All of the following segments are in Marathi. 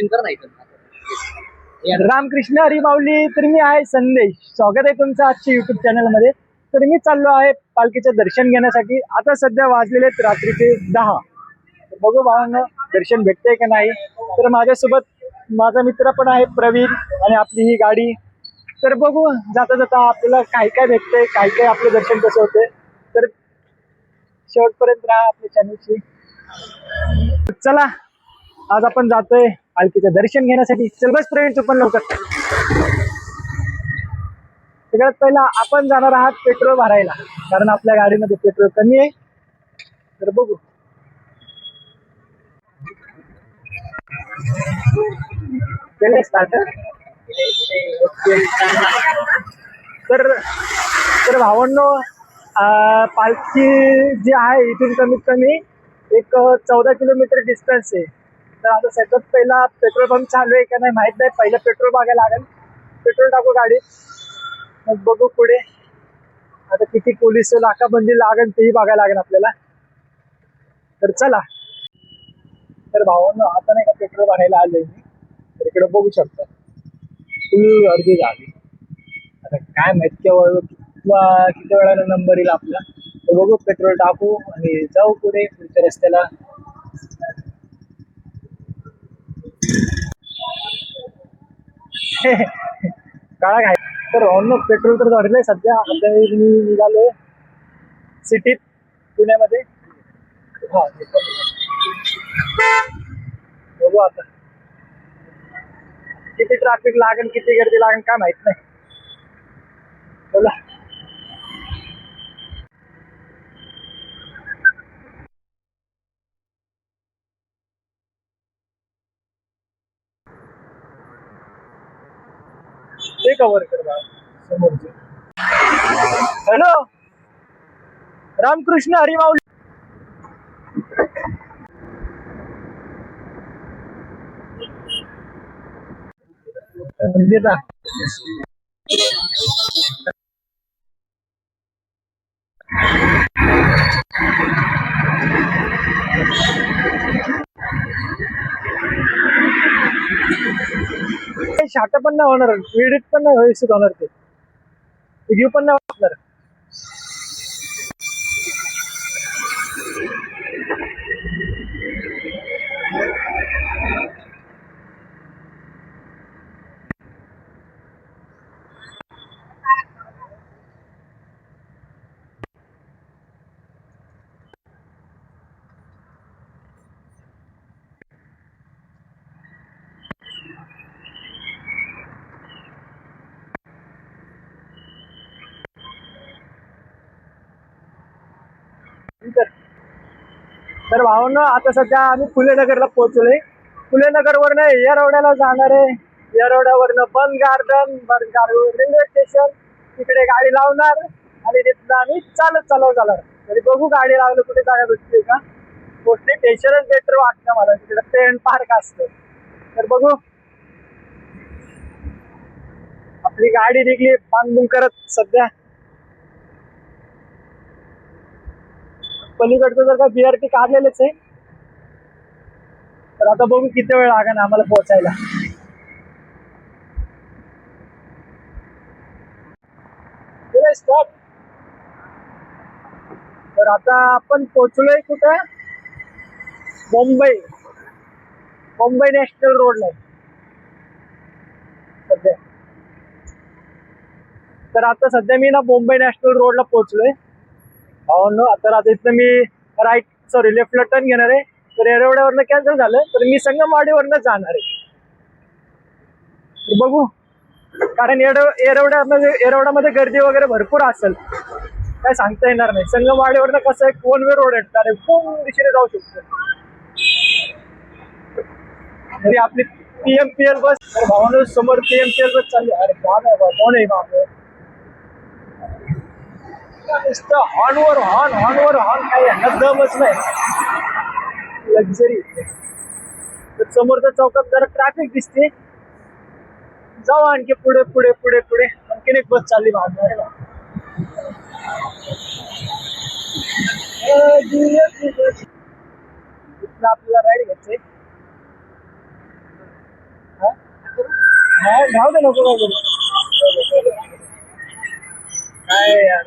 चिंतन नाही रामकृष्ण हरी माऊली. तर मी आहे संदेश, स्वागत आहे तुमचं आजच्या युट्यूब चॅनल मध्ये. तर मी चाललो आहे पालखीचं दर्शन घेण्यासाठी. आता सध्या वाजलेले रात्रीचे 10. बघू भावांनो दर्शन भेटतंय का नाही. तर माझ्यासोबत माझा मित्र पण आहे प्रवीण आणि आपली ही गाडी. तर बघू जाता जाता आपल्याला काय काय भेटतंय, काय काय आपलं दर्शन कसं होतंय. तर शेवटपर्यंत राहा आपल्या चॅनलशी. चला आज आपण जातोय पालखीचं दर्शन घेण्यासाठी. चल बस प्रवीण तू पण लवकर. सगळ्यात पहिला आपण जाणार आहात पेट्रोल भरायला, कारण आपल्या गाडीमध्ये पेट्रोल कमी आहे. तर बघू स्टार्ट. तर भावांनो पालखी जी आहे इथून कमीत कमी एक 14 किलोमीटर डिस्टन्स आहे. तर आता सगळ्यात पहिला पेट्रोल पंप चालू आहे का नाही माहित नाही. पहिलं पेट्रोल बघायला लागेल. पेट्रोल टाकू गाडीत, मग बघू पुढे आता किती पोलीस नाकाबंदी लागेल तेही बघायला लागेल आपल्याला. तर चला. तर भावांनो आता नाही का पेट्रोल भरायला आलोय मी. तर इकडे बघू शकता फुल गर्दी झाली. आता काय माहित किती वेळाला नंबर येईल आपला. तर बघू पेट्रोल टाकू आणि जाऊ पुढे पुढच्या रस्त्याला. काळा काय. तर भावांनो पेट्रोल तर भरलंय सध्या. आता मी निघालोय सिटीत पुण्यामध्ये. हा बघू आता किती ट्रॅफिक लागेल, किती गर्दी लागेल काय माहित नाही. बोला. ते कव्हर कर बा समोरचे. हॅलो रामकृष्ण हरी माऊली. देता शाटा पण नाही होणार, एडिट पण नाही व्यवस्थित होणार. ते व्हिडिओ पण नाही वाटणार. तर भावांनो आता सध्या आम्ही फुलेनगरला पोहोचलोय. फुलेनगरवरनं या रोड्याला जाणार आहे. या रोड्यावरनं बन गार्डन रेल्वे स्टेशन तिकडे गाडी लावणार आणि तिथं आम्ही चालत जाणार. तरी बघू गाडी लावलं कुठे जागा भेटते का. मोस्टली स्टेशनच बेटर वाटतं मला, तिकडे ट्रेन पार्क असतं. तर बघू. आपली गाडी निघली बांधून करत सध्या. पलीकडचं जर का BRT काढलेलंच आहे. तर आता बघू किती वेळ लागेल आम्हाला पोहोचायला. स्टॉप. तर आता आपण पोहोचलोय कुठं, मुंबई नॅशनल रोडला सध्या. तर आता सध्या मी ना मुंबई नॅशनल रोडला पोहोचलोय. तर आता इथं मी लेफ्टला टर्न घेणार आहे. तर येरवड्यावरनं कॅन्सल झालं तर मी संगमवाडीवरनं जाणार आहे. बघू, कारण येरवड्यामध्ये गर्दी वगैरे भरपूर असेल, काय सांगता येणार नाही. संगमवाडीवरनं कसं एक 1 वे रोड आहे, कोण दिशेने जाऊ शकतो. तरी आपली PMPL बस. तर भावानं समोर PMPL बस चालली. अरे कोण आहे बाबा. हॉर्नवर हॉर्न काय यांना दमच नाही. लक्झरी. तर समोरच्या चौकात जरा ट्रॅफिक दिसते. जाऊ आणखी पुढे पुढे पुढे पुढे. आणखीन एक बस चालली बाहेर. आपल्याला राईड घ्यायचंय. हा राहू दे नको काय करू. काय यार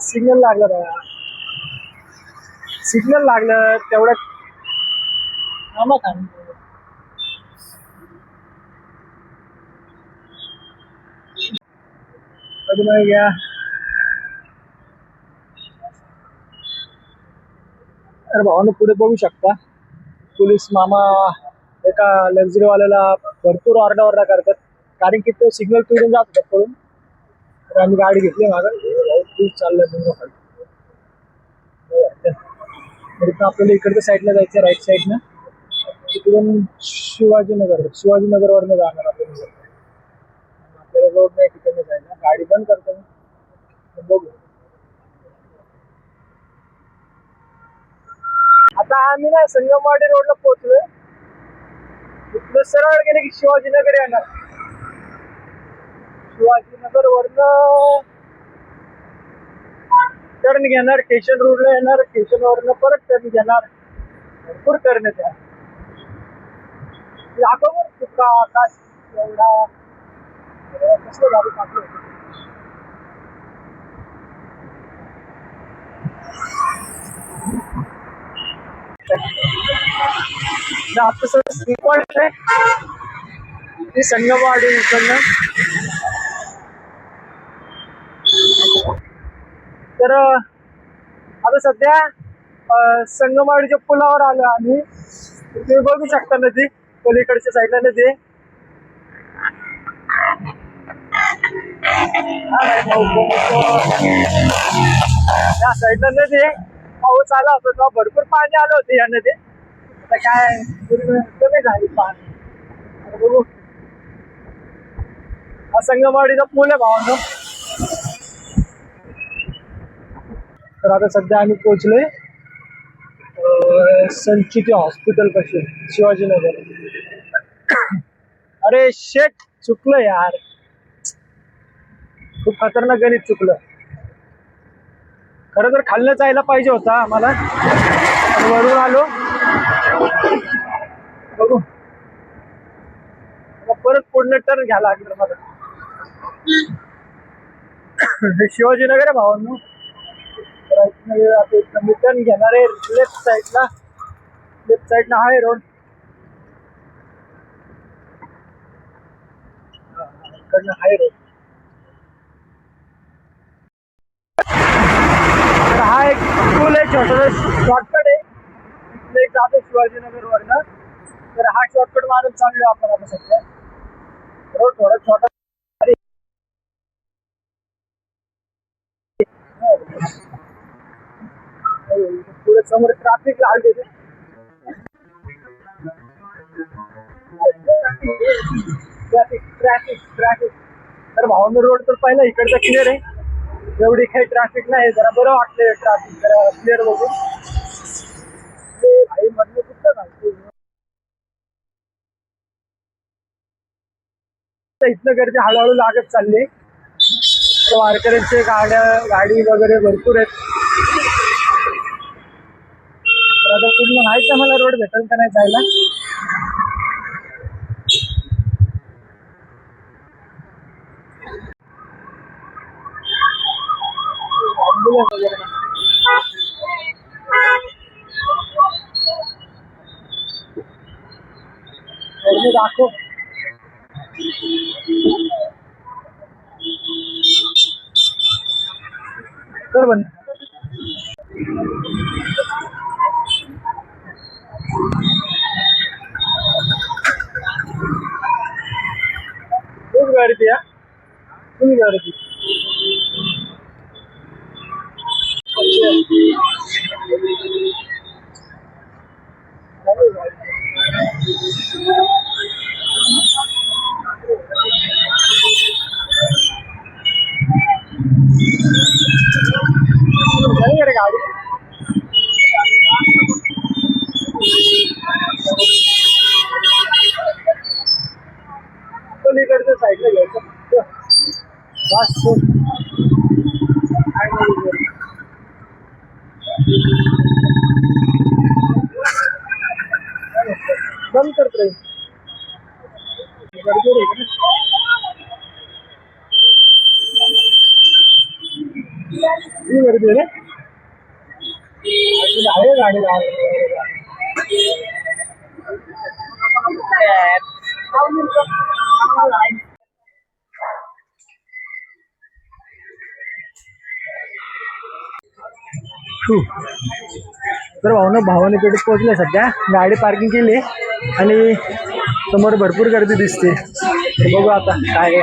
सिग्नल लागलं बघा. सिग्नल लागलं तेवढ्यात थांबा थांब. कधी नाही घ्या. अरे भावानं पुढे बघू शकता पोलीस मामा एका लक्झरीवाल्याला भरपूर ओरडा करतात कारण की तो सिग्नल तोडून जात होता पळून. तर आम्ही गाडी घेतली मागं तूच चाललं आपल्याला इकडच्या साईडला जायचं राईट साईडनं. तिकडून शिवाजीनगरवरनं जाणार आपल्याला. आपल्याला रोड नाही तिकडनं जायला गाडी बंद करतो मी बघू. आता आम्ही ना संगमवाडी रोडला पोहोचलोय. इथलं सरळ गेले की शिवाजीनगर येणार. शिवाजीनगर वरनं टर्न घेणार स्टेशन रोडला येणार. स्टेशन वरनं परत टर्न घेणार. भरपूर टर्न त्या दाखव तुका आकाश एवढा कसलं गाडी टाकलं. आता सर आहे संगमवाडी इकडनं. तर आता सध्या संगमवाडीच्या पुलावर आलो आम्ही. तुम्ही बघू शकता नदी पलीकडच्या साईडला नदी. या साईडला नदी पाऊस आला होता तेव्हा भरपूर पाणी आलं होतं या नदीत. आता काय कमी झाली पाणी. बघू हा संगमवाडीचा पूल आहे भावांनो. तर आता सध्या आम्ही पोहोचलोय संचिती हॉस्पिटल पाशी शिवाजीनगर. अरे शेट चुकलं यार. खूप खतरनाक गणित चुकलं. खरं तर खाल्लं जायला पाहिजे होता आम्हाला. वरून आलो बघू परत पुढनं टर्न घ्यायला लागलं मला. हे शिवाजीनगर आहे भावांनो. मी टर्न घेणार आहे लेफ्ट साईडला. लेफ्ट साईडला आहे रोड. इकडनं आहे रोड. तर हा एक पूल आहे छोटा शॉर्टकट आहे. एक जातो शिवाजीनगर वरनं. तर हा शॉर्टकट मारून चाललो आपण आता सध्या. रोड थोडा छोटा. पुढे समोर ट्रॅफिक लागली. Traffic traffic traffic. तर भावना रोड तर पहिला इकडचा क्लिअर आहे. एवढी काही ट्रॅफिक नाही. जरा बरं वाटतंय ट्रॅफिक जरा क्लिअर बघून. भाई मधलं कुठं घालतो इथनं गर्दी हळूहळू लागत चालली. वारकऱ्यांचे गाडी वगैरे भरपूर आहेत. तर आता पूर्ण माहित आहे मला रोड भेटेल का नाही जायला. वगैरे दाखव. कर बंद. खूप गर्दी आहे. खूप गर्दी. गाडी पलीकडच्या साईडला घ्यायचं बस. ट्रेन. गर्दी आहे रे. आहे गाडी तर भावाने पेठेत पोहोचले. सध्या गाडी पार्किंग केली आणि समोर भरपूर गर्दी दिसते. बघू आता काय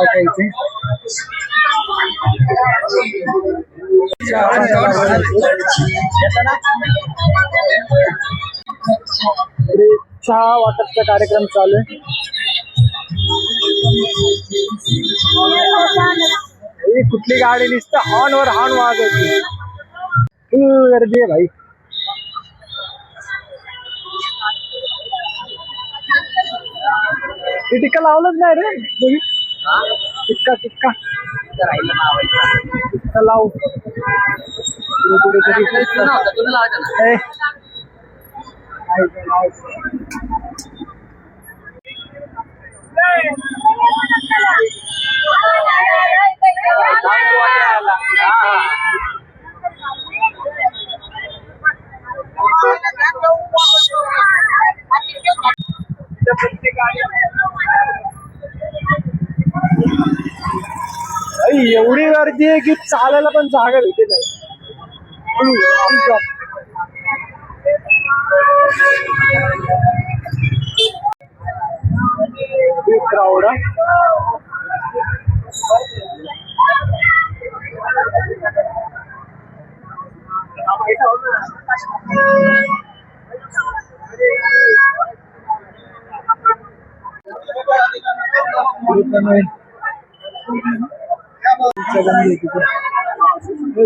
काय इथे. चहा वाटपचा कार्यक्रम चालू आहे. कुठली गाडी नुसतं हॉर्नवर हॉर्न वाजवते. गर्दी आहे भाई. टिक्का लावलंच नाही रे. टिक्का टिक्का लाव. एवढी गर्दी आहे की चालायला पण जागा भेटते नाही. क्राऊड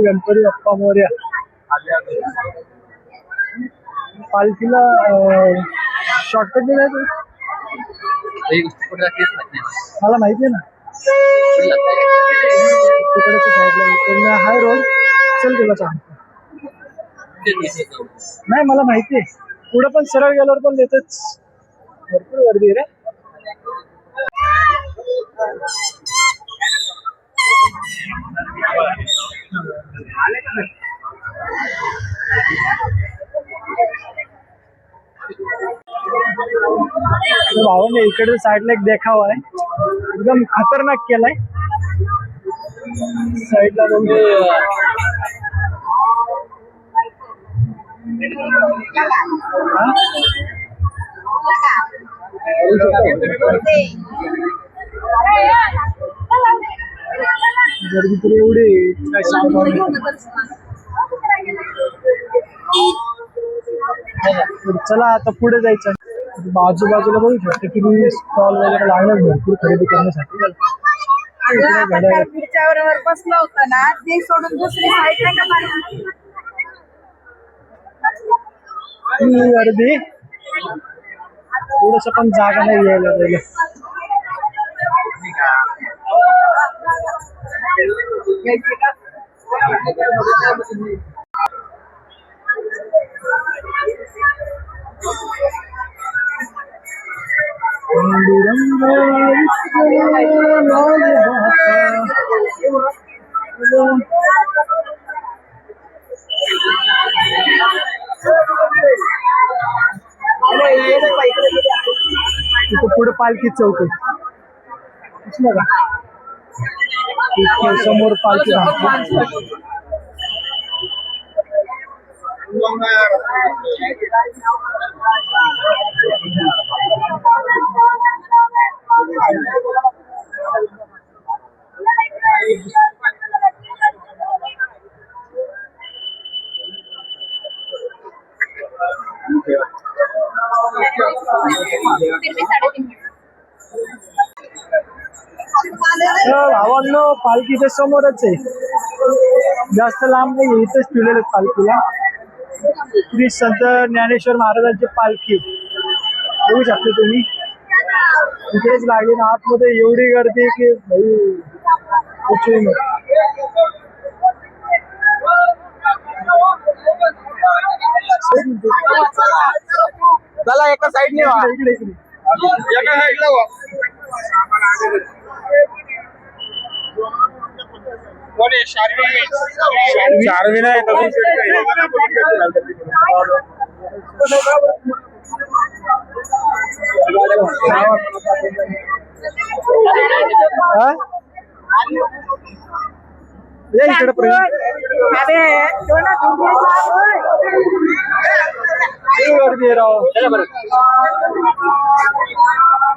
गणपती बाप्पा मोरया. पालखीला शॉर्टकट नाही मला माहिती आहे ना. तिकडच्या साईडला हाय रोड. चल तुला सांगतो. नाही मला माहिती आहे. पुढे पण सरळ गेल्यावर पण देतच. भरपूर गर्दी आहे रे. भावाने इकडे साईडला एक देखावा आहे. एकदम खतरनाक केलाय. साईडला म्हणजे गर्दी तर एवढी काय सांगू. चला आता पुढे जायचं. बाजूबाजूला बघू शकतो की स्टॉल वगैरे लागणार भरपूर खरेदी करण्यासाठी. बसलं होतं ना ते सोडून दुसरी साईड गर्दी. थोडस पण जागा नाही यायला पाहिजे. पुढे पालखी चौक आहे का. समोर पालखी भावांनो पालखी ते समोरच आहे. जास्त लांब नाही. इथेच ठेवलेले पालखीला. श्री संत ज्ञानेश्वर महाराजांची पालखी बघू शकता तुम्ही. इकडेच लागली ना. आतमध्ये एवढी गर्दी की भाई चला एका साईडने व्हा. इकडे इकडे एका साईडला व्हा. कोण आहे? शार्वी नाही हा? ये इकडे पर्यंत गर्दी आहे राव.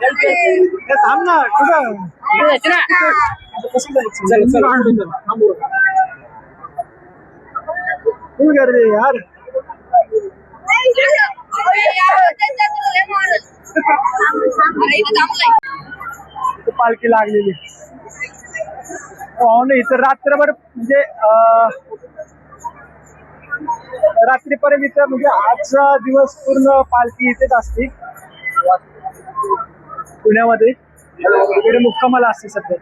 ए, थांब ना कुठं कसं जायचं? खूप गर्दी आहे यार. पालखी लागलेली हो ना. इथं रात्रभर म्हणजे रात्रीपर्यंत इथं म्हणजे आजचा दिवस पूर्ण पालखी इथेच असते पुण्यामध्ये. इकडे मुक्कामाला असते सध्या.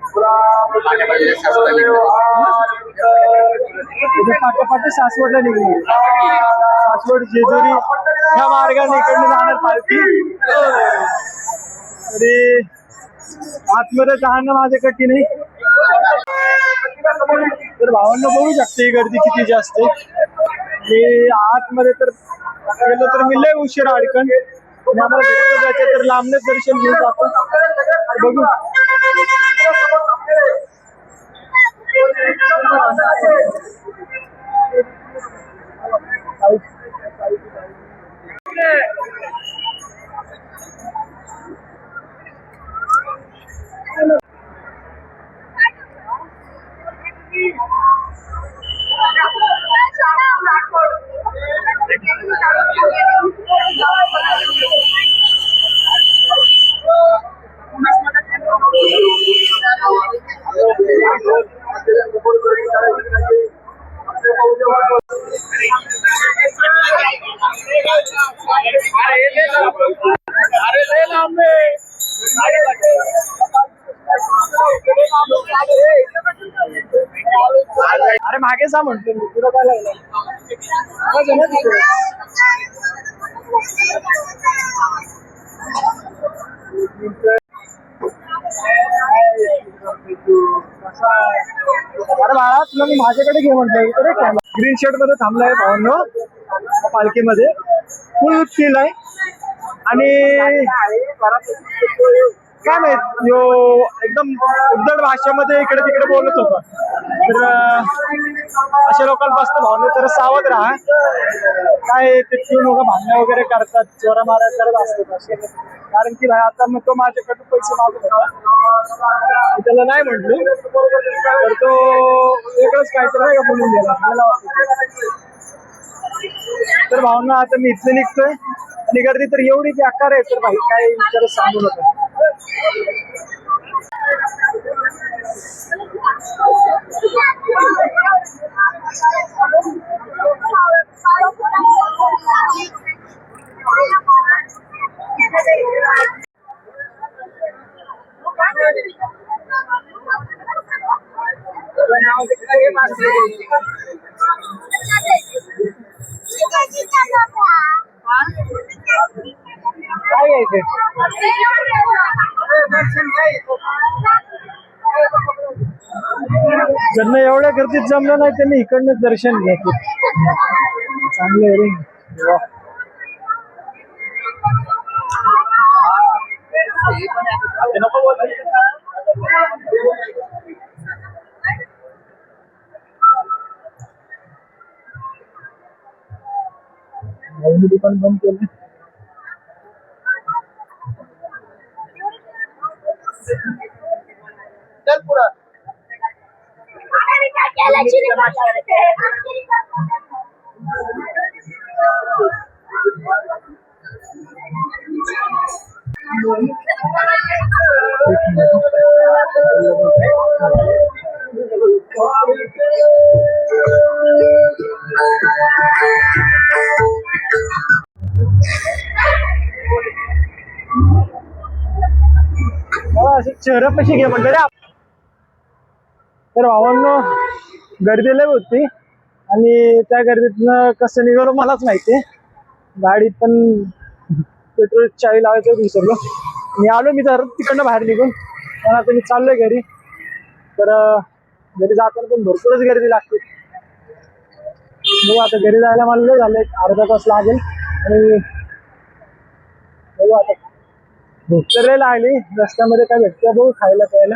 पाठोपाठ सासवडला निघली. सासवड जेजुरी ह्या मार्गाने इकडनं जाणार पालखी. तरी आतमध्ये जाणं माझ्या कठीण नाही. तर भावांना बघू शकते गर्दी किती जास्त आहे. आणि आतमध्ये तर गेलो तर मी लय उशीर अडकन. आणि आम्हाला घरी जायचं तर लांबनच दर्शन घेऊन जातो. बघू अरे मागे जा म्हणतो मी तुला काय लागलं. अरे बाळा तुला मी माझ्याकडे घे म्हटलं. ग्रीन शर्ट मध्ये थांबलाय भावांनो पालखीमध्ये. फुल फील आहे. आणि काय माहित यो एकदम उद्धट भाषेमध्ये इकडे तिकडे बोलत होता. तर अशा लोकांपासून भावने तर सावध राहा. काय ते लोक भांडणं वगैरे करतात, चोरा मारा करत असतात असे. कारण की आता मग तो माझ्याकडे पैसे मागत होता. त्याला नाही म्हटलं तर तो वेगळंच काहीतरी नाही का बोलून गेला मला वाटतं. तर भावना आता मी इथलं निघतोय. आणि गर्दी तर एवढी बेकार आहे तर भाई काय विचार सांगू नका. काय आहे ते ज्यांना एवढ्या गर्दीत जमलं नाही त्यांनी इकडनं दर्शन घेतलं. चांगलं आहे रे. दुकान बंद केलं. चल पुढं. चेहरा कशी घे म्हणलं रे. तर भावांनो गर्दी लय होती. आणि त्या गर्दीतनं कसं निघालो मलाच माहिती. गाडी पण पेट्रोल चावी लावायचं विसरलो. मी आलो मी तर तिकडनं बाहेर निघून, पण आता मी चाललोय घरी. तर घरी जाताना पण भरपूरच गर्दी लागते. बघू आता घरी जायला मला लय झालं, एक अर्धा तास लागेल. आणि बघू आता भूक तर लय लागली. रस्त्यामध्ये काय भेटतं बघू खायला प्यायला,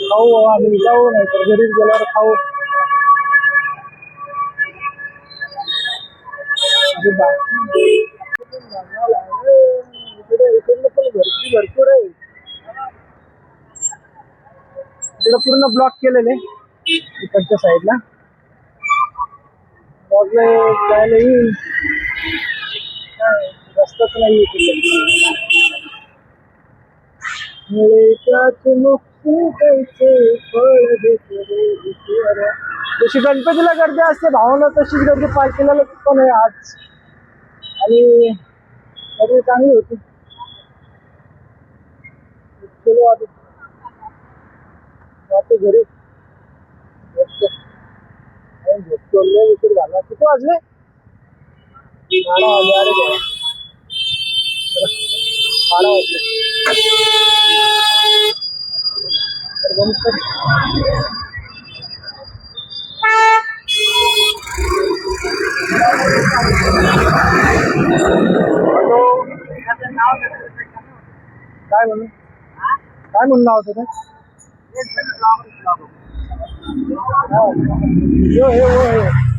खाऊ आणि जाऊ, नाही तर घरीच गेल्यावर खाऊ. इकडनं पण भरपूर आहे. इकडं पूर्ण ब्लॉक केलेले इकडच्या साईडला. ब्लॉकला जायला येईल, रस्ताच नाही जशी गणपतीला गर्दी असते भावना, तशीच गर्दी पालखीला पण आहे आज. आणि गर्दी चांगली होती. चलो आता जातो घरी. झोपतो विचार झाला. किती वाजले? 12 वाजले. अरे 12 वाजले. काय म्हणून नाव होतं ते? हे